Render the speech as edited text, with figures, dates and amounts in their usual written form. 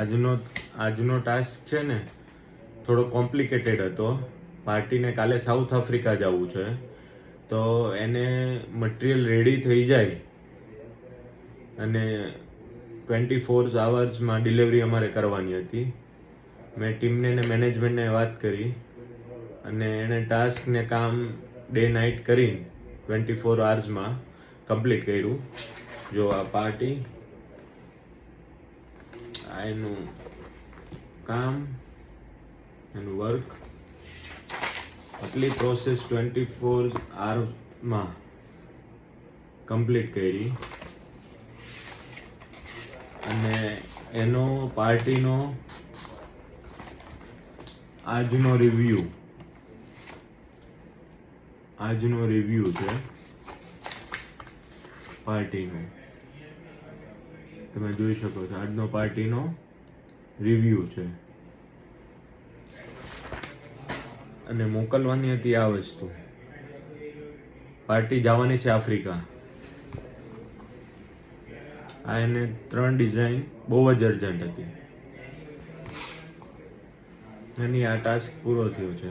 આજનો ટાસ્ક છે ને થોડો કોમ્પ્લિકેટેડ હતો. પાર્ટીને કાલે સાઉથ આફ્રિકા જવું છે, તો એને મટીરિયલ રેડી થઈ જાય અને 24 અવર્સમાં ડિલિવરી અમારે કરવાની હતી. મેં ટીમને ને મેનેજમેન્ટને વાત કરી અને એણે ટાસ્ક ને કામ ડે નાઇટ કરી 24 અવર્સમાં કમ્પ્લીટ કર્યું. જો આ પાર્ટી, આ એનું કામ, એનું વર્ક, આટલી પ્રોસેસ 24 અવર્સમાં કમ્પ્લીટ કરી. અને એનો પાર્ટીનો આજનો રિવ્યુ છે પાર્ટીનો. તમે જોઈ શકો છો, આજનો પાર્ટીનો રિવ્યુ છે. અને મોકલવાની હતી આ વસ્તુ. પાર્ટી જવાની છે આફ્રિકા. આ એને 3 ડિઝાઇન બહુ જ અર્જન્ટ હતી. એની આ ટાસ્ક પૂરો થયો છે.